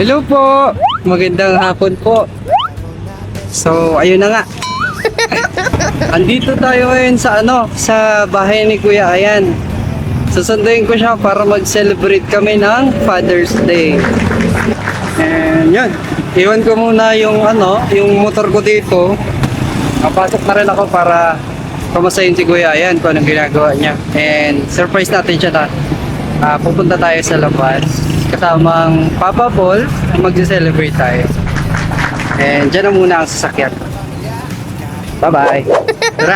Hello po! Magandang hapon po. So, ayun na nga. Andito tayo ngayon sa bahay ni Kuya Ayan. Susunduin ko siya para mag-celebrate kami ng Father's Day. And yun, iwan ko muna yung motor ko dito. Kapasok na rin ako para pamasahin si Kuya Ayan kung anong ginagawa niya. And surprise natin siya na pupunta tayo sa labas kasamang Papa Paul, mag-celebrate tayo. And dyan na muna ang sasakyan. Bye-bye. Tara,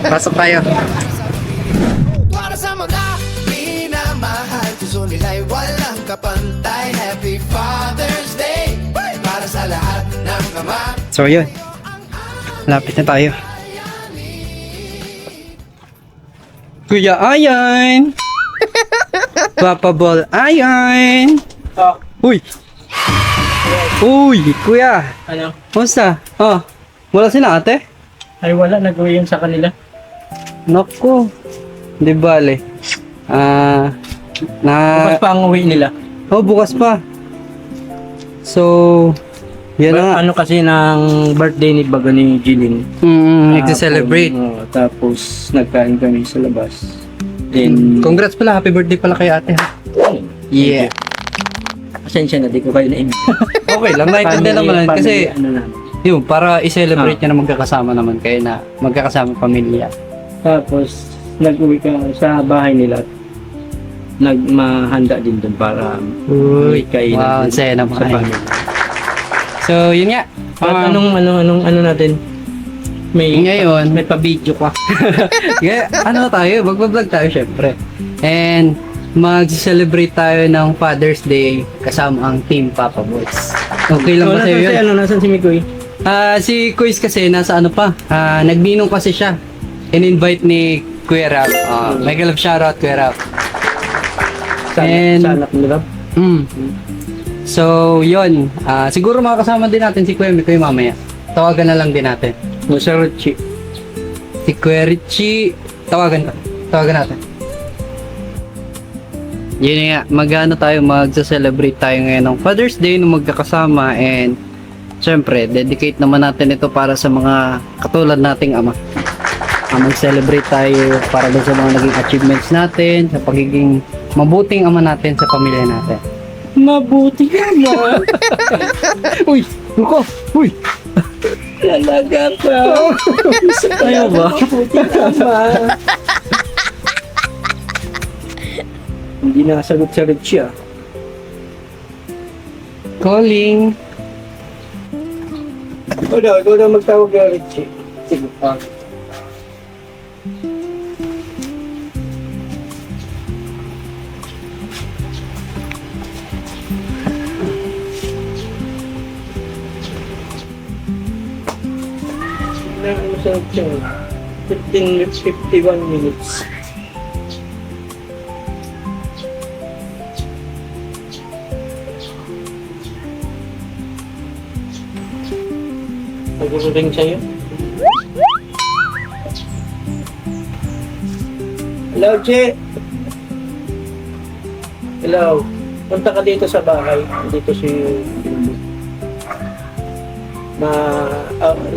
pasok tayo. Para sa mga minamahal, puso nila'y walang kapantay. Happy Father's Day para sa lahat ng ama. So yun, lapit na tayo. Kuya Ayan! Papa Ball Ayan! Uy! Uy, kuya! Ano? Kumusta? Wala sila ate? Ay wala, nag-uwi yun sa kanila. Naku, di bale. Bukas pa ang uwi nila. Bukas pa. So, yan na nga. Ano kasi ng birthday ni Baga ni Jilin. Nag-celebrate. Tapos nagkain kami sa labas. Then, Congrats pala, happy birthday pala kay ate ha. Yeah. pasensya na, di ko kayo na-invite. Okay lang, naintindihan naman kasi ano na. yun, para i-celebrate niya na magkakasama naman kayo na magkakasama pamilya. Tapos, nag-uwi ka sa bahay nila. Nagmahanda din doon para Uy, kayo wow, ang saya naman. sa pamilya. So, yun nga. At ano natin? Ngayon, May pa-video ka. tayo, magbablog tayo syempre. And mag-celebrate tayo ng Father's Day kasama ang Team Papa Boys. Okay lang ba sa'yo yun? Nasaan si Mikoy? Si Kuis kasi nasa nagninong kasi siya. In-invite ni Kuya Rap. Mega love shoutout Kuya Rap. And- Sa anak nila. So, yun. Siguro makakasama din natin si Kuya Mikoy mamaya. Tawagan na lang din natin. Sa Ruchi. Si Kuya Richie, tawagan natin. Yun nga, mag-celebrate tayo ngayon ng Father's Day nung magkakasama and syempre, dedicate naman natin ito para sa mga katulad nating ama. Mag-celebrate tayo para doon sa mga naging achievements natin, sa pagiging mabuting ama natin sa pamilya natin. Mabuti ama. Uy! Luko! Uy! Talaga ka. Ayaw ba? Mabuti ama. Hindi nakasagot sa Richie ah. Calling! Ikaw na magtawag kay Richie. Sige. Ano sa Richie? 51 minutes. Nag-ring sa'yo? Hello, Che! Hello. Punta ka dito sa bahay. Dito si Bilbo.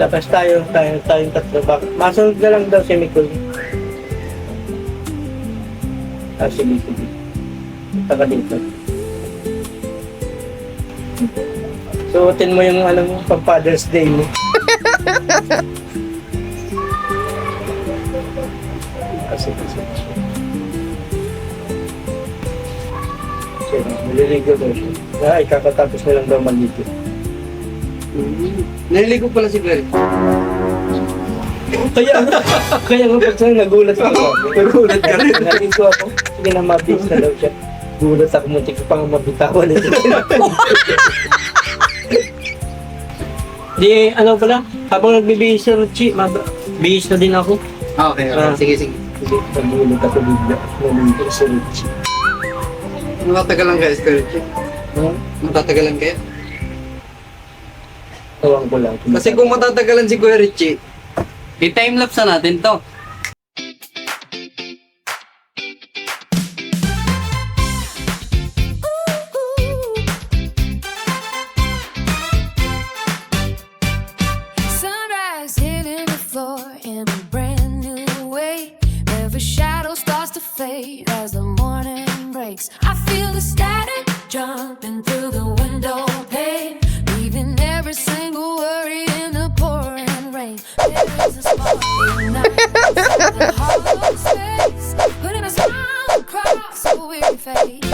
Labas tayong tatlo. Masunod na lang daw si Mikoy. Sige. Punta ka dito. Suotin mo yung pang Father's Day mo. Sige. Naliligo daw siya. Ay, kakatapos na lang daw maligo. Naliligo pala si Kuya. Kaya nga pag nagulat ako. Nagulat ka rin. Naligo ako. Sige na, mabis na daw siya. Gulat ako, muntik ko pang mabitawan. Di, pala, habang nagbibihis si Ruchi, bihis na din ako. Okay. Sige. Sige, nagulat ako bigla. Naligo si Ruchi. Matatagalan kayo, Kuya Richie? Matatagalan kayo? Tawang ko lang. Kasi kung matatagalan si Kuya Richie, i-timelapse na natin to. jumping through the window pane, leaving every single worry in the pouring rain. There is a spark igniting the hollow space, putting a smile across a weary face. Feet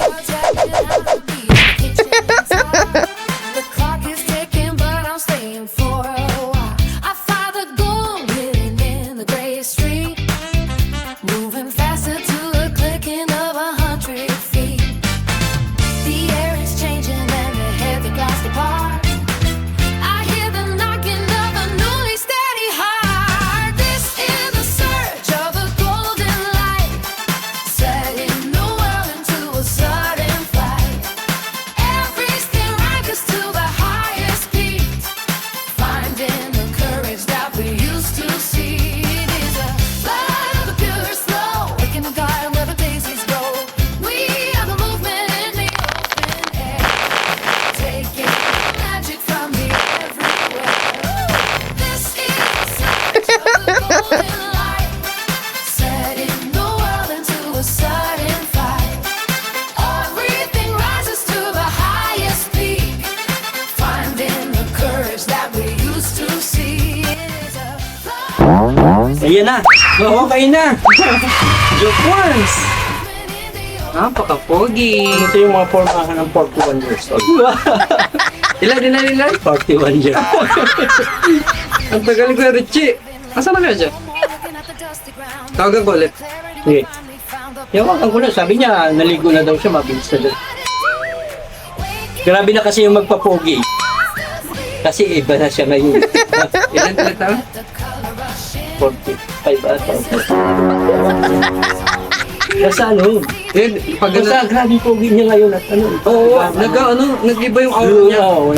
are tapping out the beat, kitchen inside. The clock is ticking, but I'm staying for a while. I find the gold hidden in the gray street, moving faster to the clicking of 100 feet. The air is changing and the heavy glass apart. I hear the knocking of a newly steady heart. This is the surge of a golden light, setting the world into a sudden flight. Everything rises to the highest peak, finding the courage that we used to see. It is a flight of the pure snow, waking the garden where the daisies grow. We are the movement in the open air, taking magic from the everywhere. This is the surge of the golden light, setting the world into a sudden flight. Everything rises to the highest peak, finding the courage that we used to see. It is a flight. Ayan na. Oo, kayo na. Joke ones! In the open Napaka-pogi! Ito yung mga formahan ng 41 years old. Ilan? 41 years old. Ang tagal ko, Richie! Asan na kaya siya? looking at the dusty ground. Tawagan ko ulit. Sige. Yawakan ko na, sabi niya, naligo na daw siya, mabilis na daw. Grabe na kasi yung magpapogi. Kasi iba na siya ngayon. Ilan taon? 45 ata. Basta ano, Yun, pag basta grabe pogi niya ngayon at ano. Oo, nag-iba yung aura niya. Oo,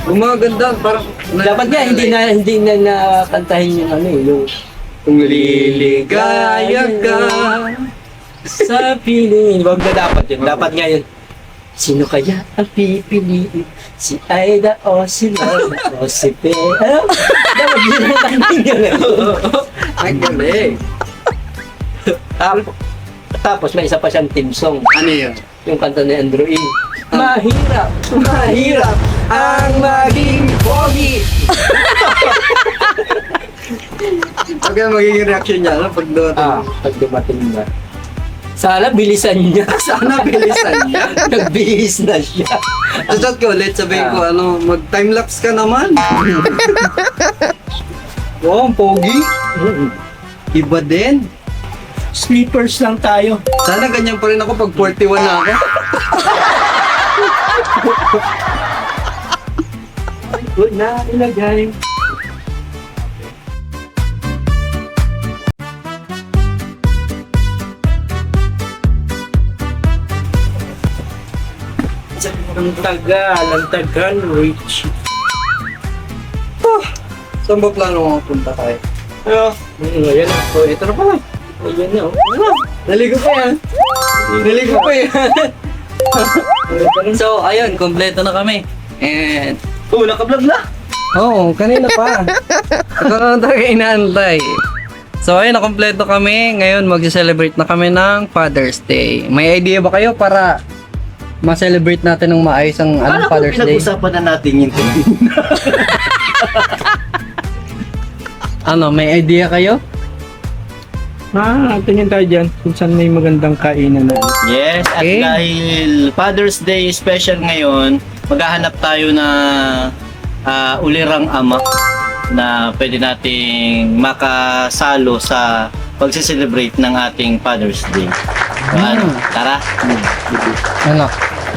Gumaganda, parang... dapat nga hindi na nakantahin yung ano yung Kung liligaya ka. sa piling. Wag na dapat yun. Dapat nga yun. Sino kaya ang pipiliin? Si Aida o si Lola o si Pe? Ano? Dapat yun ang kantahin yun. Ang galing. Tapos may isa pa siyang team song. Ano yun? Yung kanta ni Andrew E. Mahirap ang maging pogi. Pag magiging reaction niya, ano? Pag doon. Pag dumating na. Sana bilisan niya. Sana bilisan niya. Nagbihis na siya. Chat ko ulit, sabihin ko, ano, mag-timelapse ka naman. Wow, ang pogi. Iba din. Sleepers lang tayo. Sana ganyan pa rin ako pag 41 na ako. Good na ilagay. Ang tagal, Rich. Saan ba plano mo punta tayo? Ayan na. Oh, ito na pala. Ayan na. Oh. Naligo pa yan. Naligo pa yan. So, ayun, kompleto na kami. And, Naka-vlog na. oo, kanina pa. Ito na talaga inaantay. So, ayun, nakompleto kami. Ngayon, mag-celebrate na kami ng Father's Day. May idea ba kayo para ma-celebrate natin ng maayos ang Father's Day? Pinag-usapan na natin yung Ano, may idea kayo? tingin tayo dyan kung saan may magandang kainan na. Yes, at Okay. dahil Father's Day special ngayon, maghahanap tayo na ulirang ama na pwede nating makasalo sa pagse-celebrate ng ating Father's Day. So, ano, tara. Ano?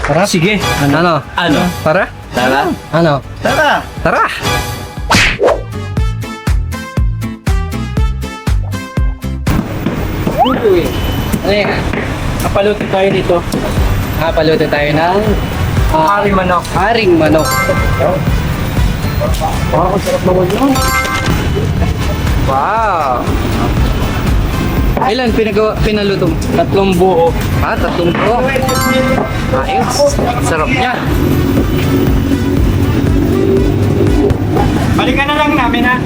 Tara? Sige. Ano? Ano? Tara? Tara? Ano? Tara! Tara! Uy! Ano yan? Kapalutin tayo dito. Nakapaluto tayo ng Haring manok. haring manok. Parang ang sarap naman yun. Wow! Ilan pinaluto mo? 3 buo. 3 po. Ayos. Sarap niya. Balikan na lang namin ha.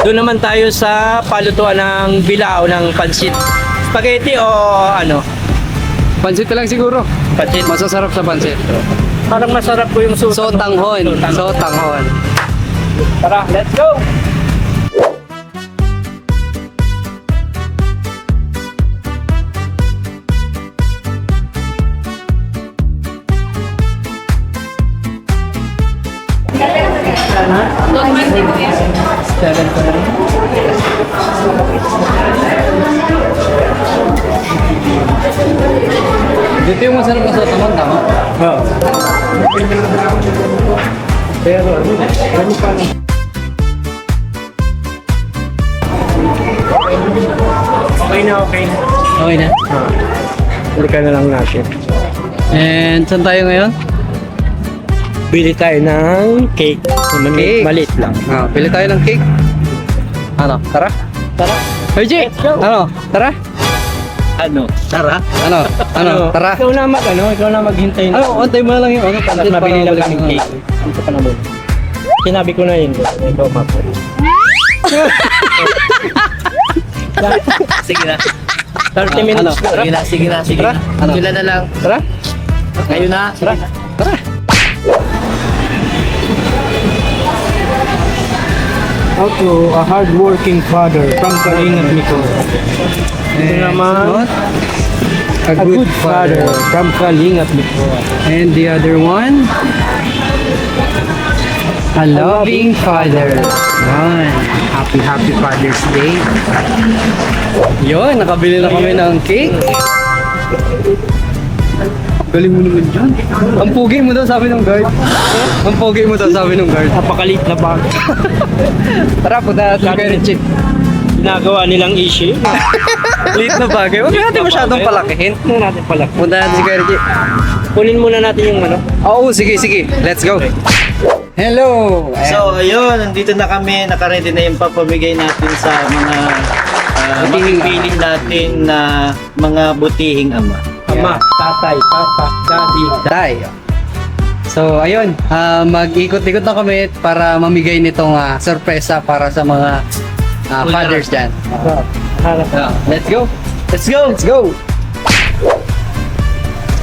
Doon naman tayo sa palutuan ng bilao ng pansit. Spaghetti o ano? Pansit lang siguro. Pansit. Masasarap sa pansit. Parang masarap po yung Sotanghon. Sotanghon. Tara, let's go! Dito yung masarap na sotanghon, tama? Oo. Pero ano pa na? Okay na, okay na. Okay na. Balikan na lang natin. And saan tayo ngayon? Bili tayo ng cake. Cake. Maliit lang. Pili tayo ng cake. Ano? Tara? Tara. Herji! Let's go. Ano? Tara? Ano? Tara. Ano? Ano? Tara? Ikaw na ikaw na maghintay. Ano? Antay mo na lang yung ano. At pansit mabili para lang kami mabilis cake. Ano ka na muna? Sinabi ko na yun. Ikaw mako. Sige na. 30 minutes. Ano? Sige na. Tara? Ano? Sila na lang. Tara? Kayo na. Tara? Tara? How to a hardworking father from Kalingat Miko. Ito naman, A a good father from Kalingat Miko. And the other one? A loving father. Yan. Happy Father's Day. Yun, nakabili na kami ng cake. Galing mo naman dyan. Ang pogi mo daw, sabi ng guard. Ang pogi mo daw, sabi ng guard. Napakalit na bag. Tara, punta natin kay Richie. Ginagawa nilang issue. Liit na bagay. Huwag natin masyadong palakihin. Ito natin pala. Punta natin si Kuya Richie. Kunin muna natin yung ano. Oo, sige. Let's go. Hello! So, ayun, nandito na kami. Nakaready na yung papamigay natin sa mga Butihing mapipili natin na mga butihing ama. Ama, tatay, papa, daddy. Tayo. So, ayun. Mag-ikot-ikot na kami para mamigay nitong sorpresa para sa mga fathers dyan. Let's go! Let's go! Let's go!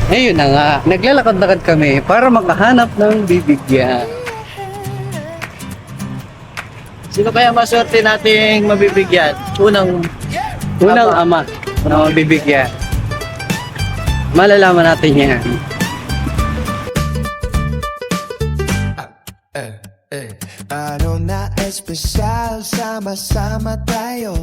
Ayun na nga. Naglalakad-lakad kami para makahanap ng bibigyan. Sino kaya maswerte nating mabibigyan? Unang Unang ama na mabibigyan. Malalaman natin yan. Ano na espesyal, sama-sama tayo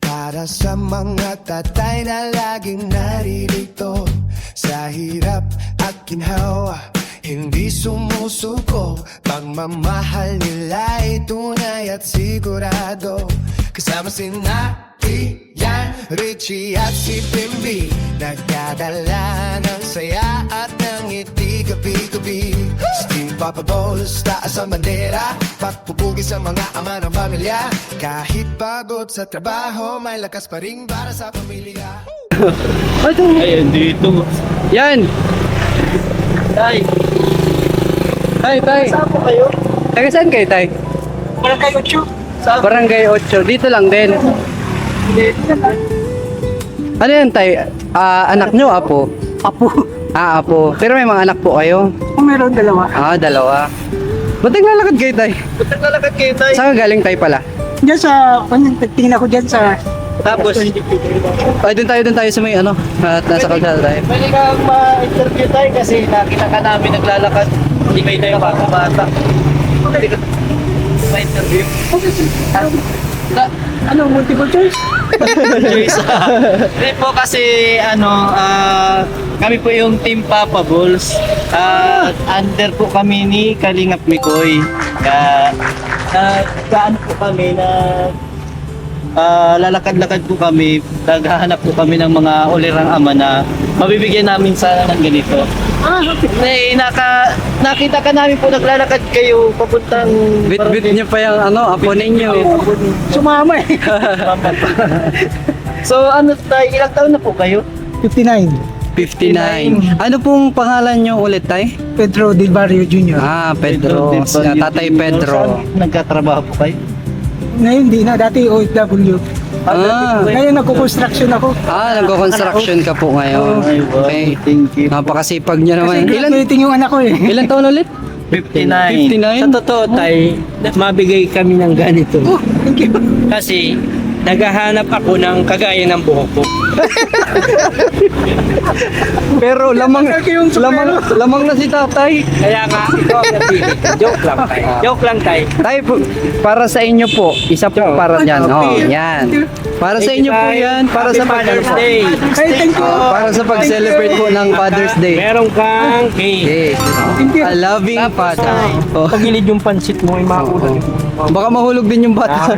para sa mga tatay na laging naririto sa hirap at ginhawa. Hindi sumusuko, pagmamahal nila'y tunay at sigurado. Kasama si Nati, yan, Richie at si Bimbi, nagdadala ng saya at ng ngiti gabi-gabi. Steve Papa Bolos, taas ang bandera, pagpupugi sa mga ama ng pamilya. Kahit pagod sa trabaho, may lakas pa rin para sa pamilya. Ayun, dito. Yan! Tay, Tay! saan po kayo? Taga saan kayo, Tay? Barangay 8. Barangay 8. Dito lang din. Ano yan, Tay? Anak nyo, apo? Apo. Apo. Pero may mga anak po kayo? Meron dalawa. Dalawa. Ba't naglalakad kayo, Tay? Ba't naglalakad kayo, Tay? Saan ka galing, Tay, pala? Diyan sa, tingin ako dyan sa... Tapos, Ay, doon tayo sa may ano. At nasa kalsada tayo. pwede ka ma-interview tayo kasi nakita ka namin naglalakad. Hindi kayo tayo bata. Pwede ka ma-interview. Ano, multiple choice? Choice. Hindi po kasi kami po yung Team Papa Bulls. Under po kami ni Kalingap Mikoy. Kaano po kami na lalakad-lakad po kami, naghahanap po kami ng mga ulirang ama na mabibigyan namin sana ng ganito. Nakita ka namin po naglalakad kayo papuntang Bit-bit nyo pa yung ano, apo ninyo. Sumama eh. So ano tayo, ilang taon na po kayo? 59. 59. Ano pong pangalan nyo ulit, Tay? Pedro Del Barrio Jr. Pedro. Del Valle Tatay Jr. Pedro. Saan nagkatrabaho po kayo? Ngayon di na, dati OFW. Ngayon nagko-construction ako. Nagko-construction ka po ngayon. Okay. Thank you. Napakasipag niya naman. Kasi graduating yung anak ko eh. Ilan taon ulit? 59. 59? Sa totoo, tay, mabigay kami ng ganito. Oh, thank you. Kasi, naghahanap ako ng kagaya ng buhok ko. Pero lamang na si tatay. Kaya nga, ikaw ang napili. Joke lang, tay. Joke lang, tay. Tay, para sa inyo po. Isa po para dyan. Oh, yan. Para sa inyo po yan. Para sa Father's Day. Ay, thank you. Para sa pag-celebrate po ng Father's Day. Meron kang cake. Yes. A loving father. Oh. Pagilid yung pansit mo, ay makulang. Baka mahulog din yung bata.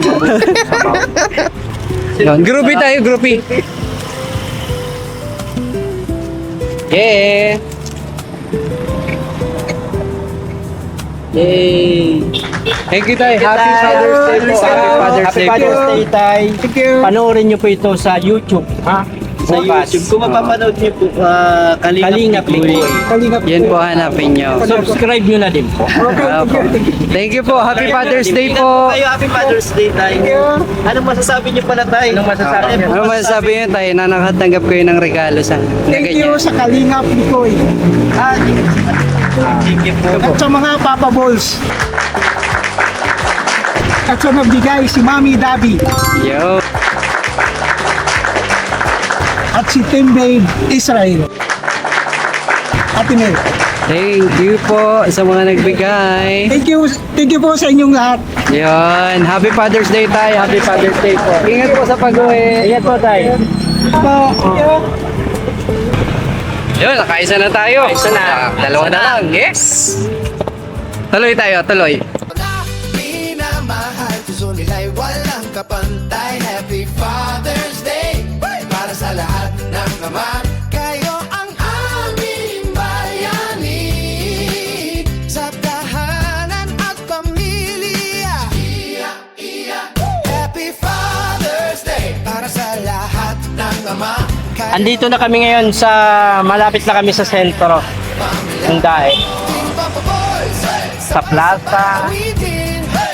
Yun. Groupie tayo, groupie. Yeah. Yay! Thank you, tay. Happy Father's Day po. Happy Father's Happy Day po. Father's Day, tay. Thank you. Panoorin niyo po ito sa YouTube, ha? Sa YouTube. Kung mapapanood niyo po, Kalingap Kalingap Lingkoy. Kalingap. Yan po hanapin nyo. Subscribe nyo na din po. Thank you po. Happy Father's Day po. Kayo, Happy Father's Day tayo. Anong masasabi niyo pala tayo? Anong masasabi niyo? Ano masasabi nyo tayo na nakatanggap kayo ng regalo sa Thank you sa Kalingap Likoy. Thank you po. At sa mga Papa Balls. At sa nagbigay si Mami Dabi. Yo. At si Team Babe Israel. Ate Mel. Thank you po sa mga nagbigay. Thank you po sa inyong lahat. Yan. Happy Father's Day tayo. Happy Father's Day po. Ingat po sa pag-uwi. Ingat po, tay. Yun, nakaisa na tayo. Nakaisa na. Dalawa na lang. Yes. Tuloy tayo, tuloy. Na minamahal, puso nila'y walang kapantay. Happy Father's Day para sa lahat ng ama. Kayo ang aming bayani sa tahanan at pamilya. Happy Father's Day para sa lahat ng ama. Andito na kami ngayon sa, malapit na kami sa sentro ng Dae. Sa plaza.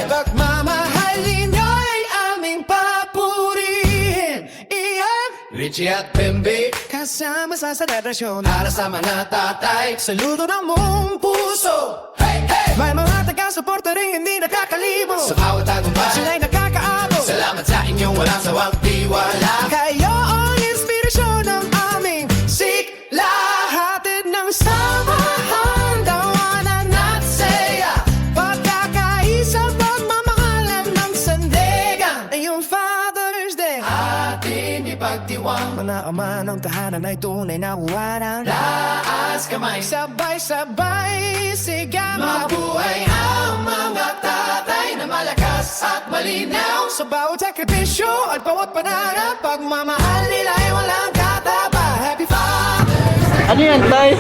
Pagmamahalin nyo'y aming papurihin. Iyan, Richie at Bimby, kasama sa selebrasyon. Para sa mga tatay, saludo ng buong puso. Hey, hey! May mga taga-suporta rin hindi nakakalibo. Sa bawat tagumpay, sila'y nakakaabot. Salamat sa inyong walang sawang tiwala. Kayo ang inspirasyon ng aming sigla. Hatid ng samahan, tawanan at saya. Pagkakaisa, pagmamahalan ng sandigan. Ngayong Father's Day, ating ipagdiwang. Mga ama ng tahanan ay tunay na buwanan. Laas kamay, sabay-sabay, sigaw. Mabuhay ang mga tatay na malakas at malinaw. Sa bawat sakripisyo at bawat pangarap, pagmamahal nila ay walang kataba. Happy Father's Day. Ano yan, tay?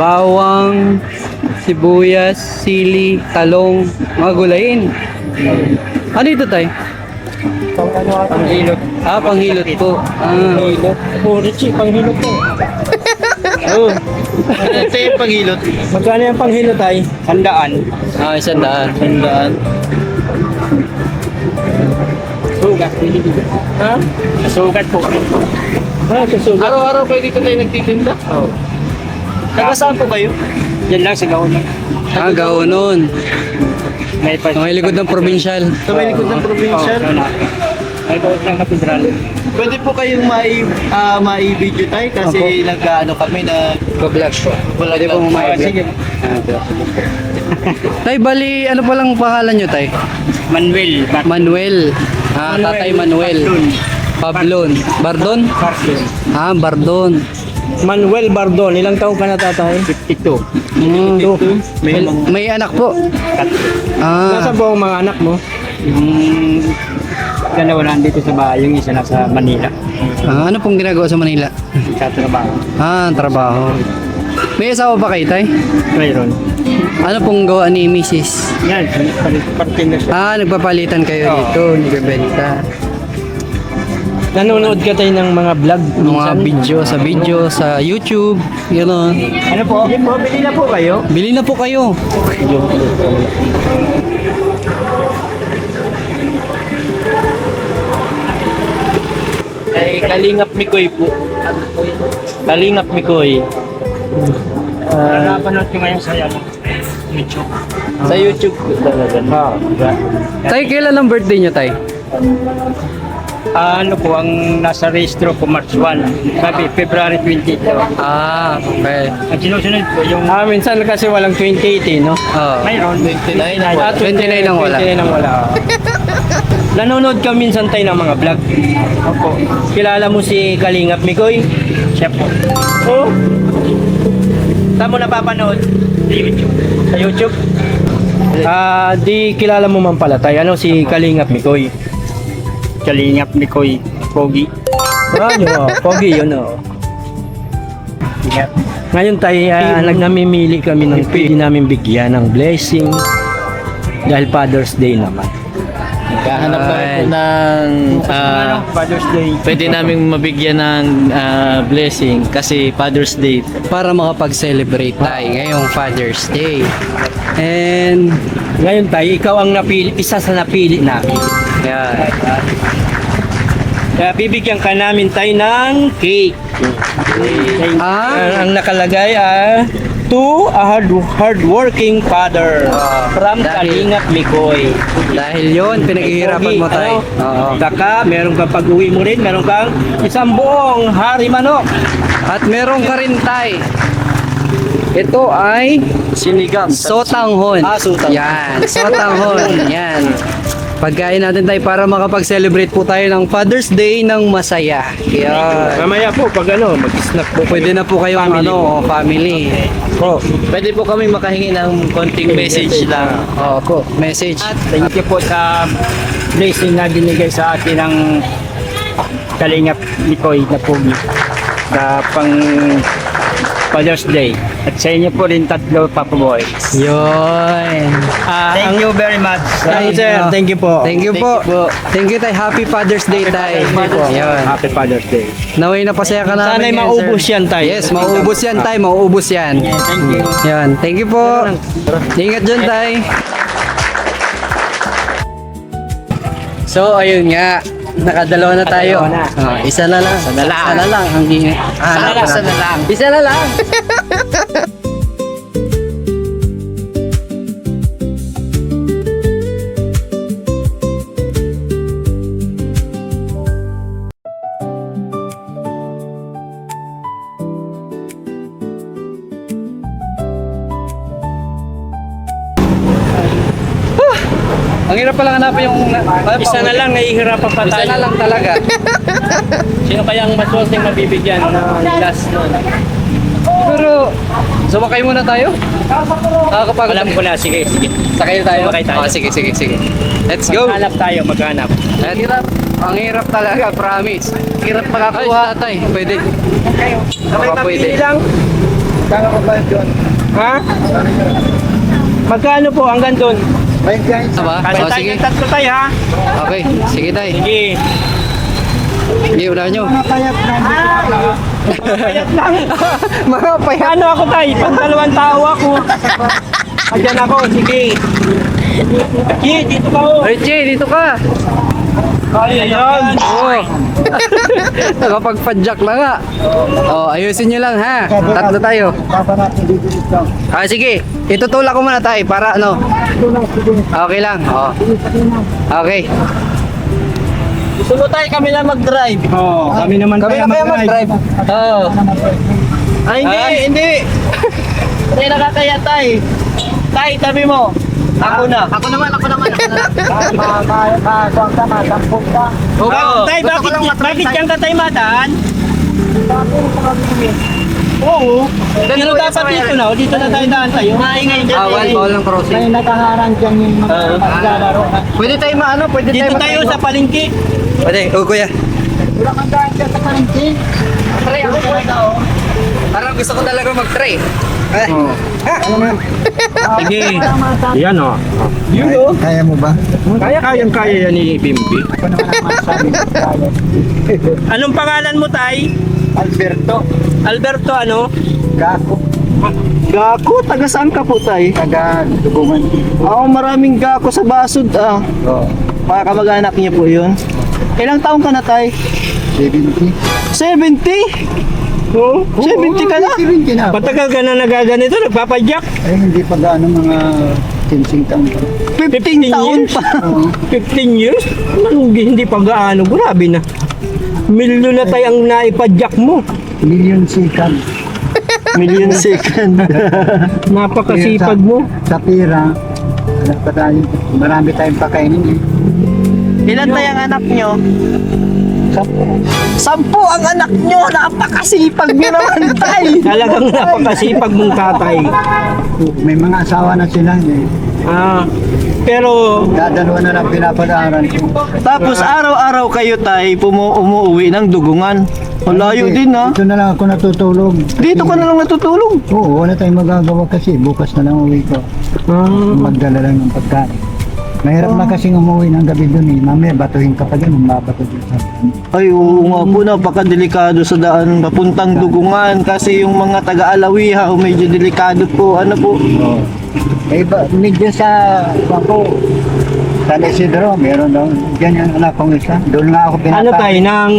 Bawang, sibuyas, sili, talong, mga gulayin. Ano ito tayo? Panghilot. Panghilot po. Panghilot. Oh, Richie, panghilot po. Oh. Ito yung paghilot. Magkano yung panghilot, tay? 100. 100. Tandaan. Sugat. Ha? Sugat po. Sugat. Araw-araw kayo dito tayo nagtitinda? Oo. Taga saan po kayo? Yan lang, sigaw na. Gaunon. May pa. May likod ng provincial. Sa may likod ng provincial? May bawat ng katedral. Pwede po kayong mai-video tayo kasi nag-ano kami na Ka-vlog po. Pwede po Ah, sige. Tay, bali, ano palang pangalan nyo, tay? Manuel. Manuel. Tatay Manuel. Pablon. Bardon? Bardon. Bardon. Manuel Bardon. Ilang taong ka na, tatay? 52. May anak po. Nasa po ang mga anak mo? Dalawa nandito sa bahay, yung isa nasa Manila. Ano pong ginagawa sa Manila? Sa trabaho. Trabaho. May asawa ba kayo, tay? Mayroon. Ano pong gawa ni Mrs.? Yan, parte na siya. Nagpapalitan kayo Oo. dito, nagbebenta. Nanonood ka tayo ng mga vlog Mga video, sa YouTube, gano'n. Ano po? Bili na po kayo. Bili na po kayo. Ay, Kalingap Mikoy po. Kalingap Mikoy. Napanood ko ngayon sa YouTube. Sa YouTube po talaga. Tay, kailan ang birthday niyo, Tay? Ano po, ang nasa registro ko March 1, sabi February 22. Ah, okay. Ang sinusunod po yung... minsan kasi walang 28 no? Oh. Mayroon. 29 Ah, 29 ang wala. 29 ang wala. Nanonood ka minsan tayo ng mga vlog. Opo. Kilala mo si Kalingap Mikoy? Siya po. Oo. Saan mo napapanood? Sa YouTube. Sa YouTube? Di kilala mo man pala tayo. Ano si Kalingap Mikoy? Kalingap Mikoy. Pogi. Ano? Pogi yun o. Ngayon tayo, namimili kami ng pwede namin bigyan ng blessing dahil Father's Day naman. Naghahanap kami po ng Father's Day. pwede naming mabigyan ng blessing kasi Father's Day. Para makapag-celebrate tayo ngayong Father's Day. And, Ngayon tayo, ikaw ang napili, isa sa napili namin. yan. Kaya bibigyan ka namin tayo ng cake. Ah, Ang nakalagay to a hardworking father from dahil- Kalingap Mikoy. dahil yon pinaghihirapan mo, Tay. Oo. Saka, meron kang pag-uwi mo rin, meron kang isang buong hari manok. At meron ka rin, Tay. Ito ay Sinigang. sotanghon. Sotanghon. Yan, sotanghon. Yan. Pagkain natin, Tay, para makapag-celebrate po tayo ng Father's Day ng masaya. Yan. Mamaya po, pag mag-snack po. Pwede na po kayong family. po. Pwede po kami makahingi ng konting message lang. Opo, message. Thank you po sa blessing na binigay sa atin ng Kalingap Mikoy na Pogi na pang Father's Day. At sa inyo po rin tatlo, Papa Boy. Yun. Thank you very much. Thank sir. you. Thank you po. Thank you po. Thank you, Tay. Happy Father's Day, Tay. Yun. Happy Father's Day. Naway na pasaya ka namin. Sana'y ngayon, maubos sir. yan, Tay. Yes, mauubos yan, Tay. Mauubos yan. Thank you. Yan. Thank you po. Ingat dyan, Tay. So, ayun nga. Nakadalawa na tayo. Nakadalawa na. Isa na lang. Isa na lang. Isa na lang. Ang Isa na lang. Isa na lang. Ang hirap palang hanapin yung... Isa na lang, nahihirapan pa Isa tayo. na lang talaga. Sino kaya ang maswelteng mabibigyan ng last nun? Siguro, sumakay muna tayo. Nakakapagod. Alam ko na, sige, sige. Sakay tayo. Sumakay tayo. Oh, sige. Let's go. Maghanap tayo, maghanap. Ang hirap. Ang hirap talaga, promise. Hirap makakuha, Tay. Pwede. Baka pwede. lang. Kaya ko ba yun? Ha? Magkano po hanggang doon? Aba? Kasi Oh, tayo sige. ng tatlo tayo, ha? Okay. Sige, Tay. Sige. Sige, unahan nyo. Payat lang. Mga payat. Ano ako tayo? Pang 2 tao ako. Ayan ako, sige. Sige, dito ka oh. Richie, dito ka. Ayan. Oo. Nakapagpadjak na nga. Oh, ayusin nyo lang, ha? Tatlo tayo. Sige. Itutulak ko muna, Tay, para ano. Okay lang. Oh. Okay. Gusto mo tayo kami lang mag-drive. Oh, kami naman Kami na kaya mag-drive. Oo. Ay, hindi. Hindi nakakaya tay. Tay, tabi mo. Ako na. Ako naman. Oh, tay, bakit dyan ka tayo madaan? Oo. Pero dapat dito na, dito na tayo daan tayo. Maingay dyan. Bawal ng crossing. Pwede tayo maano, pwede tayo Dito tayo sa palengke. Pwede, kuya. Try ako po ito. Parang gusto ko talaga mag-try. Sige. Yan o. Kaya mo ba? Kayang-kaya yan ni Bimbi. Ako naman ang masabi ko kaya. Anong pangalan mo, Tay? Alberto, Alberto, ano? Gako, Gako, taga saan ka po, Tay? taga Dugungan. Maraming gako sa basod, Oo, Mga kamag-anak niyo po yun. Ilang taong ka na, Tay? 70. 70? Oo, 70 ka na? 70 na. Patagal ka na nagaganito, nagpapadyak. Ay, hindi pa gaano mga 15 taon. 15 taon pa. 15 years? Hindi pa gaano, grabe na. Milyon na tayo ang naipadyak mo. Million second. Million second. Napakasipag mo. Sa pira, anak pa tayo. Marami tayong pakainin eh. Ilan tayo ang anak nyo? 10 ang anak nyo! Napakasipag nyo naman, Tay! Talagang napakasipag mong tatay. May mga asawa na sila eh. Pero Dadalawa na lang pinapag-aaral ko. Tapos araw-araw kayo, Tay, umuwi ng dugungan. Ang layo din, ha? Dito na lang ako natutulog. Dito ka na lang natutulog. Oo, wala tayong magagawa kasi. Bukas na lang uwi ko. Magdala lang ng pagkain. Mahirap na kasing umuwi ng gabi dun eh. Mamaya batuhin ka pa dyan. Mababato dun. Ay, oo nga po, napakadelikado sa daan papuntang dugungan kasi yung mga taga-Alawiha, medyo delikado po. Ano po? Oo. Eh, medyo sa ako, San Isidro, meron daw. Diyan yung anak kong isa. Doon nga ako ano tayo, pinatay. nang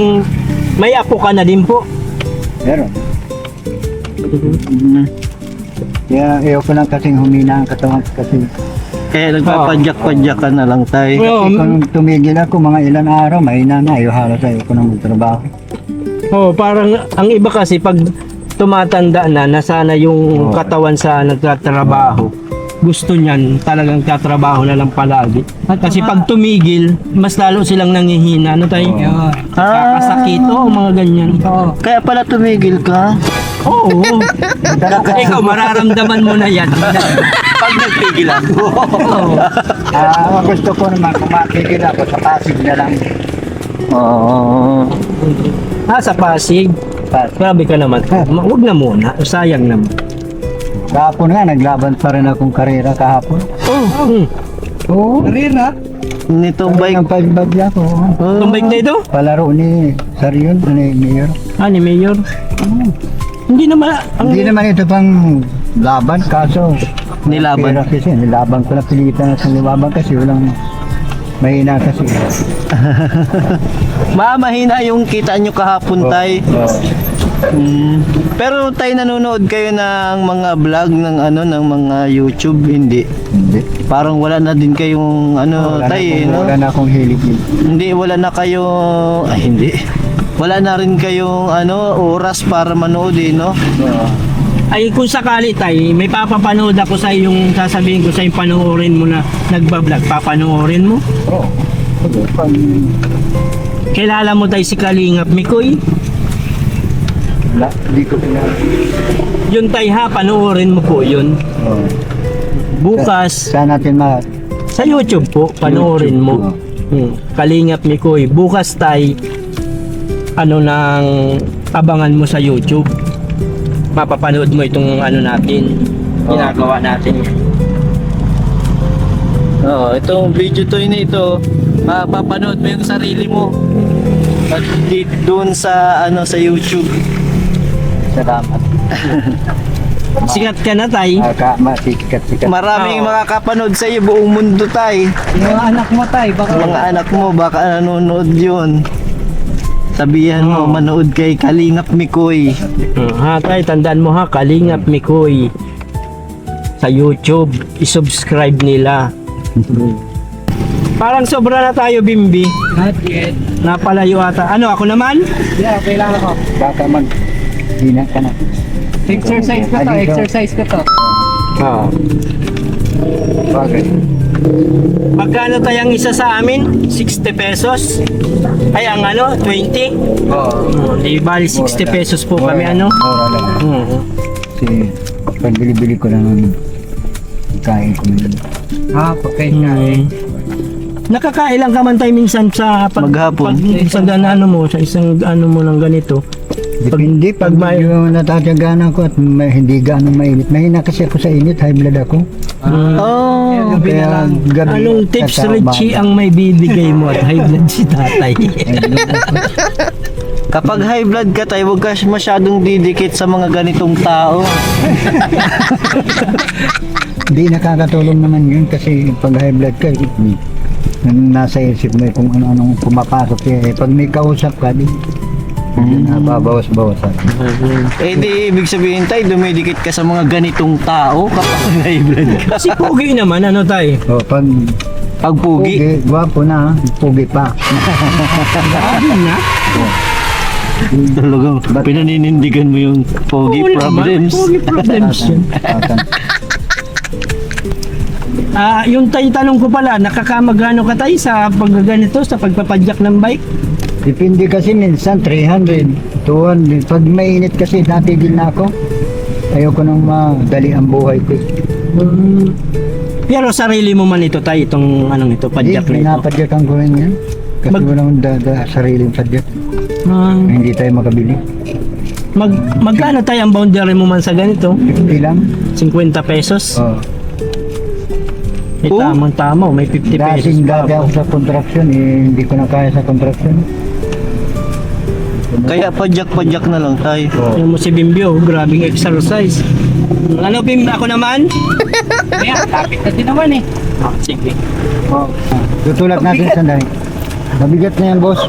may apo ka na din po. Meron. Kaya ayaw ko lang kasing humina ang katawan ko kasi. Kaya nagpapadyak-padyak ka na lang, Tay. Oo, Kung tumigil ako mga ilan araw, mahina na. Ayaw halos ayaw ko nang magtrabaho. parang ang iba kasi pag tumatanda na, nasana yung katawan sa nagtatrabaho. Gusto niyan talagang tatrabaho na lang palagi. Kasi pag tumigil, mas lalo silang nangihina. Ano tayo? Kakasakit o mga ganyan. Kaya pala tumigil ka? Oo. Ikaw, mararamdaman mo na yan. Pag nagpigil ako. Gusto ko naman kung matigil ako sa Pasig na lang. Oo. Sa Pasig. Grabe ka naman. Huwag na muna. Sayang naman. Kahapon nga, naglaban pa rin akong karera kahapon. Oo. Karera? Nitong bike. Ang pagbagya ko. Itong bike na ito? Palaro ni Sarion, ni Mayor. Ni Mayor. Hindi naman. Hindi naman ito pang laban, kaso Nilaban. pera kasi, nilaban ko na pilitan na sa nilaban kasi walang mahina kasi. Mahina yung kita nyo kahapon, Tay. Pero Tay, nanonood kayo ng mga vlog ng ng mga YouTube, hindi? Hindi. Parang wala na din kayong Tay, no? Wala na akong hilig. Hindi, wala na kayo, hindi. Wala na rin kayong oras para manood, no? Ay kung sakali tayo, may papapanood ako sa yung sasabihin ko sa yung panoorin mo na nagbablog, papanoorin mo. Oo. Kilala mo tayo si Kalingap Mikoy? Wala, hindi ko pinag. Yun tayo ha, panoorin mo po yun. Bukas, Saan natin sa YouTube po, panoorin mo. Kalingap Mikoy. Bukas tayo, nang abangan mo sa YouTube. Mapapanood mo itong natin, ginagawa natin. Itong video to ito, mapapanood mo yung sarili mo. At doon sa sa YouTube. Salamat. Sikat ka na tay. Sikat. Maraming makakapanood sa iyo, buong mundo, Tay. Yung anak mo tay, baka Mga anak mo baka nanonood 'yun. Sabihan mo manood kay Kalingap Mikoy. Ha tay, tandaan mo ha, Kalingap Mikoy. Sa YouTube, i-subscribe nila. Parang sobra na tayo, Bimbi. not yet. Napalayo ata. Ako naman? Yeah, kailangan ko. Baka hina ka na. Exercise ko to. Bagay. Magkano tayong isa sa amin? 60 pesos? Ay, ang 20? Oo. Di bali 60 pesos po kami Mura lang. Kasi pagbili-bili ko lang ng kain ko nila. Nakakailang ka man tayo minsan sa Maghapon. sa mo, sa isang mo ng ganito. Depende pag medyo natatyagaan ako at hindi gaano mainit. Mahina kasi ako sa init, high blood ako. Oh, Kaya gabi. anong tips, sa trabaho. Richie, ang may bibigay mo at high blood si tatay? Kapag high blood ka tayo, huwag ka masyadong didikit sa mga ganitong tao. Hindi nakakatulong naman yun kasi pag high blood ka, nasa isip mo kung ano-anong pumapasok eh. Pag may kausap ka, di nababawas-bawasan. Eh di ibig sabihin tayo, dumidikit ka sa mga ganitong tao kapag high blood ka. Si Pogi naman, ano tay? O, pag Pag pugi. pugi, gwapo na, pugi pa. Grabe na. Talagang pinaninindigan mo yung pogi Oo naman, problems. Pogi problems yun. Yung tayo tanong ko pala, nakakamagano ka tayo sa pagganito, sa pagpapadyak ng bike? Depende kasi minsan 300, 200. Pag mainit kasi natigil na ako. Ayoko nang madali ang buhay ko. Pero sarili mo man ito tayo, itong anong ito, padyak na ito. Pinapadyakan ko rin yan. Kasi walang sariling padyak. Hindi tayo makabili. Magkano tayo ang boundary mo man sa ganito? 50 lang. 50 pesos? Oh. Eh, tamang-tama, may 50 pesos Dasing pa. dati ako sa contraction, eh, hindi ko na kaya sa contraction. Kaya padyak-padyak na lang tayo. Yung mo si Bimbio, grabing exercise. Ano Bim, ako naman? Kaya, lapit na din naman eh. Sige. Oh. Tutulak natin sandali. Mabigat na yan, boss.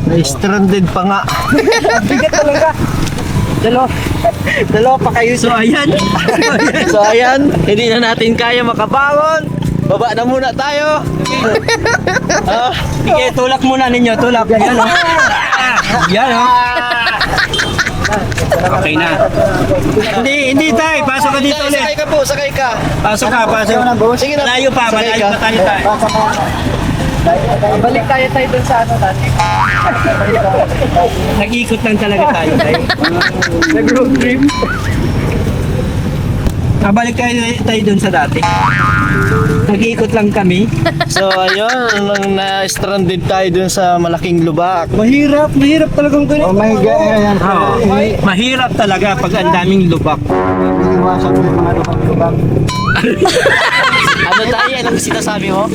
Na-stranded pa nga. Bigat talaga. Dalawa pa kayo. So ayan. So ayan, hindi na natin kaya makabangon. Baba na muna tayo. Sige, tulak muna ninyo, tulak. Yan o. Yan o. Okay na. Hindi tayo, pasok ka dito ulit. Sakay ka po, sakay ka. Pasok ka, pasok. Sige na. Malayo pa, Sakay malayo ka. pa tayo. Balik tayo dun sa ano dati. Nag-ikot lang talaga tayo. Nag-road trip. Balik tayo dun sa dati. Nag-ikot lang kami. So ayun, nung na-stranded tayo dun sa malaking lubak. Mahirap talagang ganito. Oh my God, yan. Mahirap talaga pag ang daming lubak. Iiwasan ko yung mga lubang-lubang. Ano tayo? Anong sinasabi mo?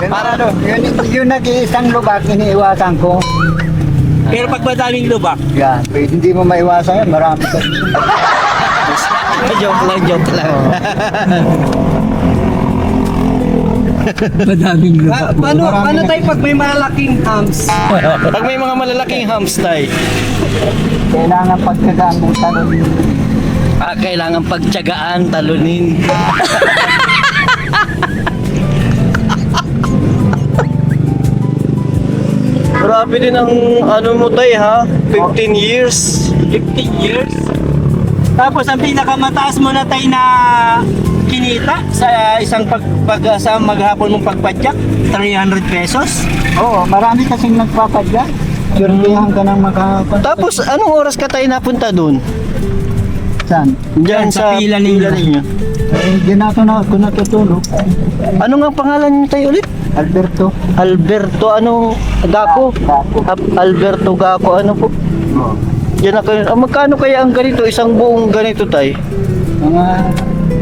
Para ano, yung nag-iisang lubak, iniiwasan ko. Pero pag madaming lubak, Yan, pwede hindi mo maiwasan yan, marami ka. Joke lang. madaming lubak. Paano tayo pag may malaking hams? Pag may mga malalaking hams tayo, Kailangan pagkagaan ng talon. kailangan pagtiyagaan, talunin. Grabe din ang ano mo tayo ha, 15 years. 15 years. Tapos ang pinakamataas mo na tayo na kinita sa isang sa maghapon mong pagpadyak, 300 pesos. Oo, marami kasing nagpapadya. Surtihan ka ng makakapad. Tapos anong oras ka tayo napunta doon? Saan? Diyan Sa pila ninyo. Eh, di na ako natutulog. Ano nga pangalan niyo tayo ulit? Alberto. Alberto ano? Gapo? Alberto Gapo ano po? Oo. Yan ako. Magkano kaya ang ganito? Isang buong ganito tayo? Mga